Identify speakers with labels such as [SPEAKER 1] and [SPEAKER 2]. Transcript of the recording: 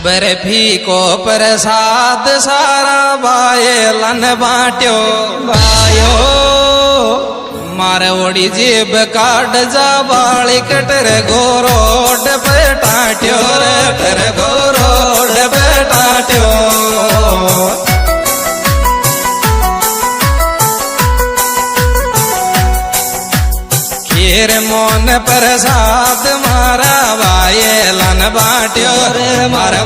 [SPEAKER 1] बर्फी को प्रसाद सारा बायलन बाट्यो बायो मारे ओडी जेब काट जा बाली कटर गोरोड पे टाट्यो रे कर गोरोड पे टाट्यो खीर मोन प्रसाद मारा बायलन बाट्यो रे मारा